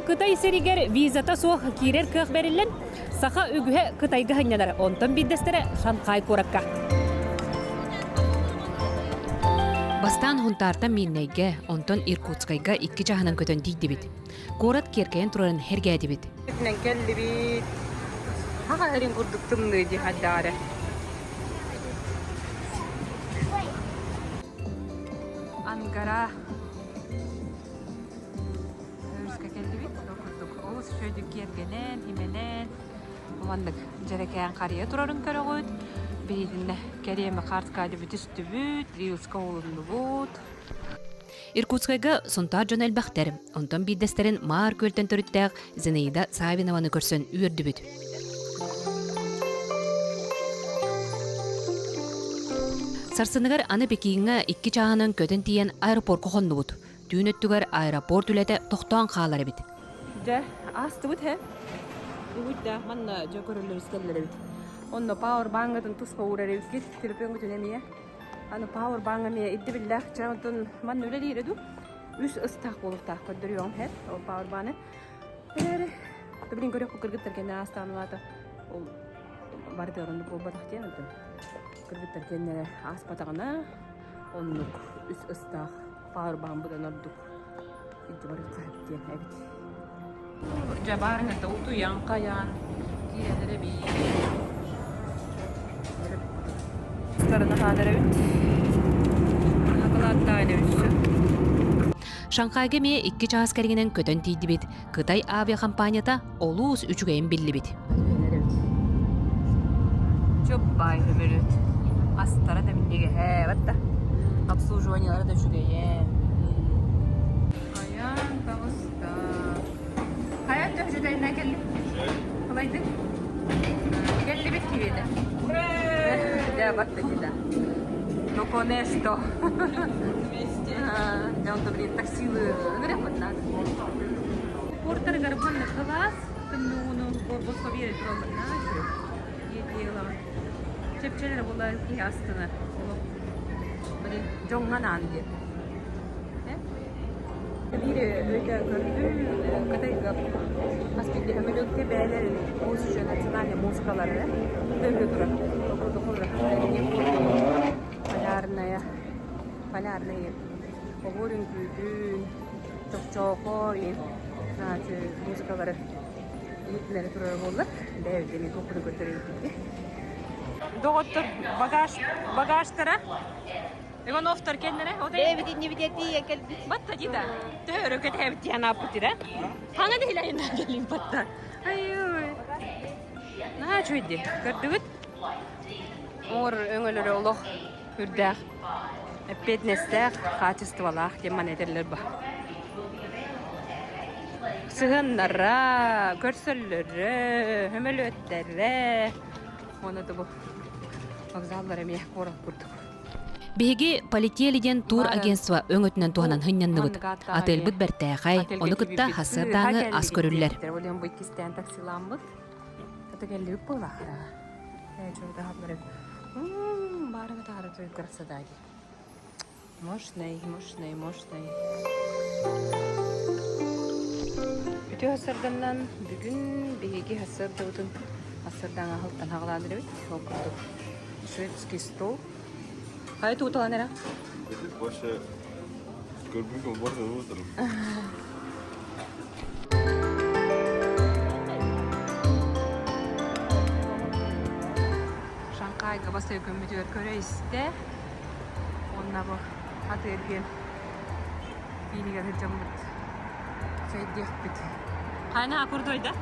Бу Кытай серигер визата соох кирер кыах берилен, саха үгühe Кытайга ханнялар, онтон биддестере Шанхай куракка. Бастан хунтарта миннейге, онтон Иркутскайга икки жаһанан көтөн тийдибит. Город керкейен турарын хергәдибит. Мен келди бит. Хага эрин курдуктум ди хаддары. Анкара. Өрүскө келди бит. Курдук. Олус шөйдүк кергенен, именен. Умандык жерекеен карыя турарын көрөгөт. Биридинне кереме картка дибит үстүбүт, рилска олундубут. Иркутскайга сонтар жон элбахтер, онтон биддестерин маар көлтен төрүттәк Зинаида Савинованы көрсөн үйөрдүбүт. Сарсыныгар аны бекиңа икки чаһанын көтөн тиен аэропорт кохоннубут. Түүнөттүгөр аэропорт үлете токтоон каалар бит. Же астыбыт he. Уйда манна жокөрөлөр искеллер бит. Онно power bank'ın tuska uğrarı git telefon götüremiyor. Ano power bank'ı mı iddi billah çanton man öyle değil edu. Üst ıstak olur tak kodduruyorum hep o power bank'ı. Böyle tabii görüyor ku kırgıtlar kendine aslan vardı. O vardı orada bu batak diye oldu. Kırgıtlar kendine as patağına onluk üst ıstak power bank'dan aldık. İddi var diye evet. Jabarın da utu yankayan diğerleri bir Шанхайга ме икки чаас кергенен көтөн тийдибит. Кытай авиакомпанията олуус үчүгейин биллибит. Чоппай хөмөлөт. Астара да миндеге батта. Обслуживаниялары да үчүгейин. Аян калыста. Хаят да үчүгейин келди. Кылайды. Келди бит кибеде. Да, батта да. Только нечто. Да, он блин так силы ныряпать надо. Портер гарбанный класс, ну босқа берет роман, знаешь? Едела. Чепчелер была ястына. Блин, жоңнан анди. Бири өйдө көрдүм, Кытайга аспекти хөмөлөктө бээлер музыка национальный музыкалары дөйдө турат. Полярные. Говорим күдүн, чокчокой, значит, музыкалары нитлери турар болду. Дэвдени көпүрө көтөрүлдү. Доктор багажтара. Ивановтар келнере, о Дэвид не видети, келди. Батта дида. Төрө кетебит яна путира. Хана делайын келин батта. Айой. На чуйди. Көрдүгүт. Ор өңөлөрү олох үрдәк. Петнестәк качестволах деман этерлер ба. Сыгыннара, көрсөллөрү, хөмөлөттөрү. Оны да бу вокзаллар эме корак курдук. Беги полетелиден тур агентство өңөтүнөн туганан хыннанныбыт. Ателбыт бертәхай, оны кытта хасырдааны ас көрүллер. Олем бу кистен таксиламбыт. Тата келди булахра. Жойда хатлары. Барыгы тагыры той красота. Мощный. Бүтө хасырданнан бүгүн беги хасырдыбытын хасырдан ахылтан хагаландырып бит. Окурдук. Шведский стол. Кайты уталан эра? Больше көрбүгө бордо отуруп. Шанхайга бастай көмүтөр көрөйсүз. Онна бу атырген бийниге жамбыт. Чайдык бит. Кайна акурдойда?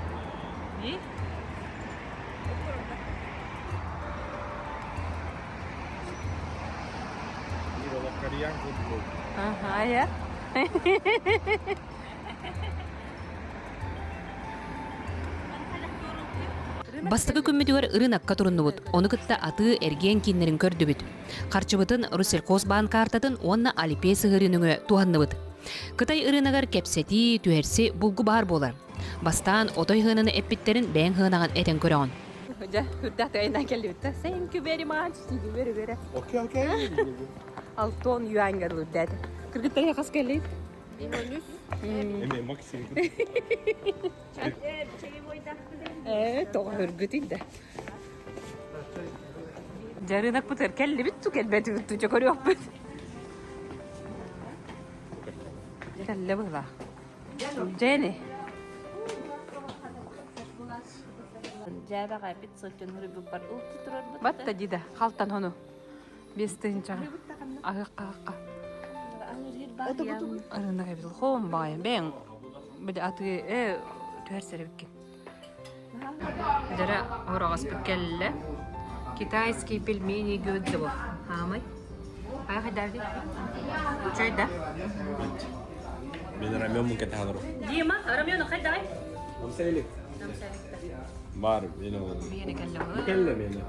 И? Кореян футбол. Ага, я. Бастыгы көмүтүгөр ырынакка туруннубут. Оны кытта аты эрген киннерин көрдүбүт. Карчыбытын Руссельхозбанк картатын онна Алипей сыгырыныңы туанныбыт. Кытай ырынагар кепсети, түһерси булгу бар болар. Бастан отой хынын эппиттерин бээн хынаган этен көрөөн. Ja, hurdat ayından geldi. Thank you very much. Thank you very. Okay. 6 yuan geldi. Kırgıtlar'a kas geldi. Eme maksimum. Toğa hürgütü de. Jarınak bıtır kelli bittu kelbeti bittu çok yok bit. Kelle bıla. Jenny. Жаба гайбит сылтын хурбу бар. Ул титрор бут. Batta jida haltan honu. Bestin çağı. Ağıqqa. Arına kabil hom bayım ben. Bir de atı tühersere bikin. Dara orağas bikelle. Китайский пельмени gördü. Hamay. Ay hadardi. Çayda. Ben ramen mungkin tahanro. Дима, арамёну хадай. Namsaylik. Var, yine var. Bir yere kelle var. Kellem yani. Ja.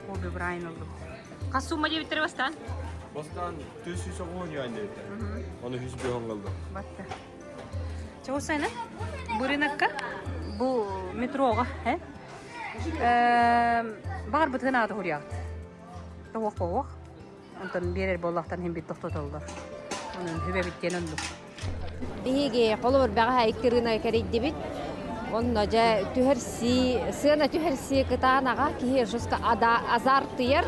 Hobi Brian oldu. Kaç summa diye bitir bastan? Bastan 410 yuan dedi. Onu hiçbir hangaldı. Battı. Çoğu sene bu rınakka bu metroga he? Bağır bıtığın adı huriyat. Tavuk boğuk. Ondan bir yer bollaktan hem bir doktor oldular. Onun hübe bitken oldu. Биһиги холобор бага иккирина кериддибит. Онно жа түһерси, сына түһерси кытанага кихи жуска азартыер.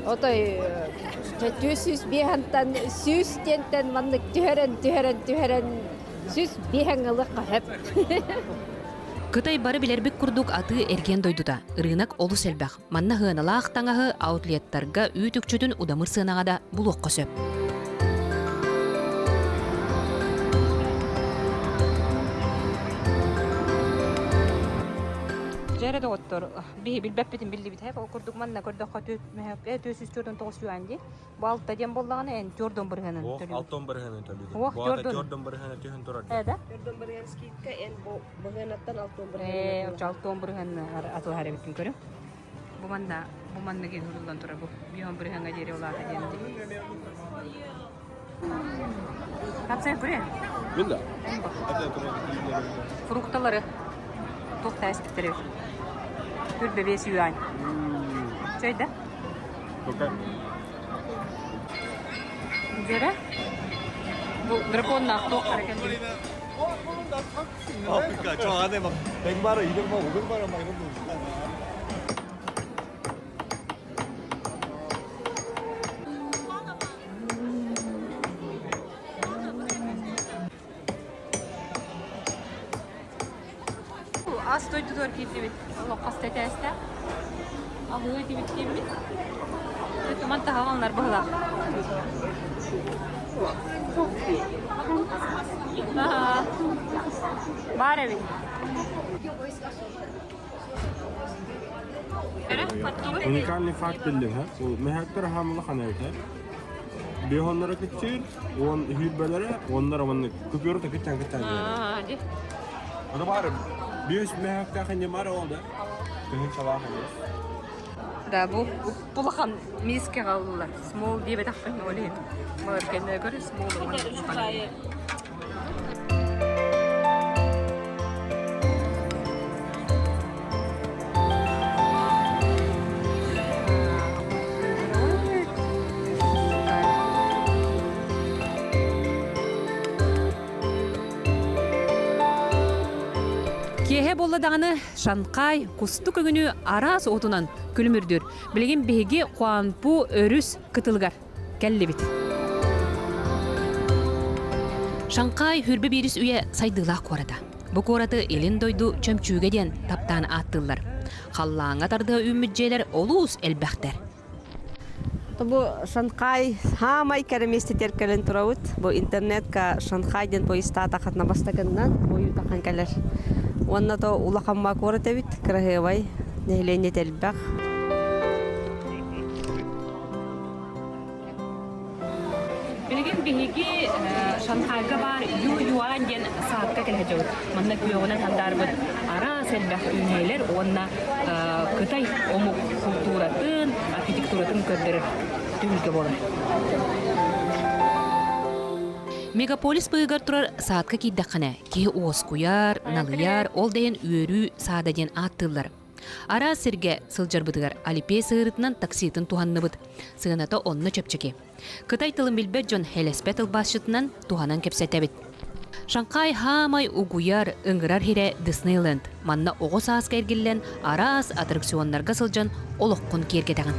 Отой төсүс бехантан сүстентен маннык түһерен сүс бехангылык кахып. Кытай бары билербик курдук аты эрген дойдута. Рынок олу селбах. Манна хыналаах таңаһы аутлеттарга үй түкчүтүн удамыр сынага да булук көсөп. Jere doktor bihi bilbeppetin bildi bit hep okurduk manna gördük hatüt mehep tösüs jordan toğus yuandi. Bu altta dem bollağını en jordan bırgının. Oh, altın bırgının tabii. Oh, Bu arada Jordan bırgının tühün turar. Eda? Jordan Bergenskikka en bu băgănătăn altul O altın bırgının atıl hare bitin körüm. Bu manna gen huruldan tura bu. Bihan bırgına jere ola hajendi. Kapsay buraya. Bunda. Hadi oturalım. Fruktaları tohta espitleri. Gül bebesi yuan. Şöyle. Bakın. Jere. Bu drakonla tohta hareketli. 그러니까 저 안에 막 100만 원, 200만 원, 500만 원 막 이런 거 있잖아. Az doydu doğru gitti bit. Allah pasta teste. Ahığı di bitti mi? Teman tahavanlar bağla. Aha. Var evi. Unikальный факт bildim ha. Bu mehaktar hamılı xanayta. Bir onlara küçür, on hübbelere, onlara onu kupyonu da küçen. Hadi. O da var. Bir mehaktar xanı var oldu. Tühün sabah xanı. Da bu bulakan miske kaldılar. Small diye betakın olayım. Var kendine göre small olmalı. Кеһе болладағаны Шанхай кусту көңүнү арас отунан күлмүрдүр. Билген беги Хуанпу өрүс кытылгар. Келлебит. Шанхай хүрбе бирис үйе сайдылақ қорада. Бу қораты элин дойду чөмчүүгө ден таптан аттылар. Халлаңа тарды үмүджелер олуус элбәхтер. Bu Шанхай хамай кереместе теркелен турабыт. Bu интернетка Шанхайден поезда тахатна бастаганнан бою тахан келер. Онна то улахамма кората бит крахевай нехлене телбах. Билген беги Шанхайга бар юан ден саатка кележөт. Манна күйөгүнө тандарбыт арас элбәх үйнелер онна Кытай омук культуратын, архитектуратын көрдөрөр. Түгүлгө болор. Мегаполис быгар турар саатка кийдаккана, ки оскуяр, налыяр, ол дейін үйөрүү саададен аттылар. Ара сирге сылжарбытыгар алипе сыырытынан такситын туханныбыт. Сыгыната онны чөпчеки. Кытай тылын билбет жон хелеспет ылбасшытынан туханан кепсетебит. Шанхай хамай угуяр ыңгырар хире Диснейленд. Манна оғы саас кергілен арас аттракционнарга сылжан олыққын кергетеген.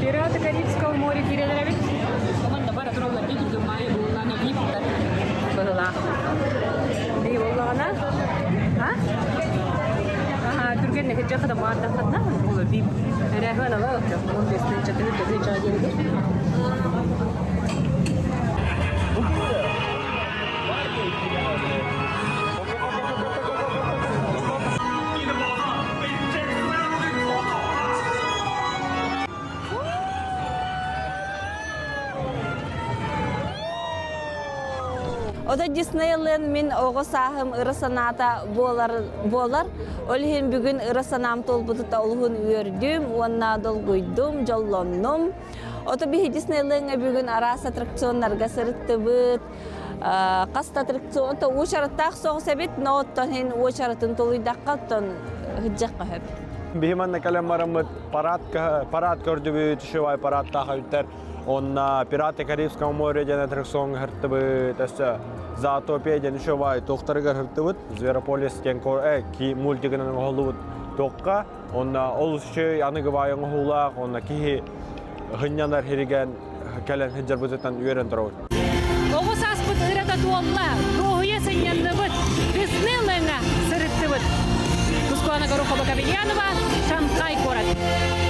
Пираты Карибского моря кирелер бит. Команда бара туралар бит май буллана биптер. Булла. Ди буллана. Ha? Aha, Türkiye'nin ne kadar da var da kadar bu bir rehber alarak onun desteği çatını da çağırdı. O da Disneyland min oğu sahım ırı sanata bolar. Olhin bugün ırı sanam tolbututa olhun üyördüm, onna dolguydum, jollonnum. O da bir Disneyland'a bugün aras atraksiyonlarga sırıttıbıt. Kast atraksiyon, o uçarattaq soğuk sebit, noottan hin uçaratın toluydaqqattan hıccaqqa hep. Bihimanna kalemaramıt parat gördübüt, şuvay parat taxayütter. Onna Пираты Карибского моря ден аттракцион хыртыбыт, эссе Зоотопия ден шувай тоқтарыгар хыртыбыт, Зверополис ден ки мультигінің оғылыбыт тоққа. Онна ол үші анығы байың оғылақ, онна ки хыняндар хереген кәлен хыджар бұзыттан үйерен тұрауыт. Оғы саспыт ырата туалла, рухуя сынянныбыт, Диснейлендға сырыттыбыт. Тускуана Горохова Кабельянова, Шанхай город.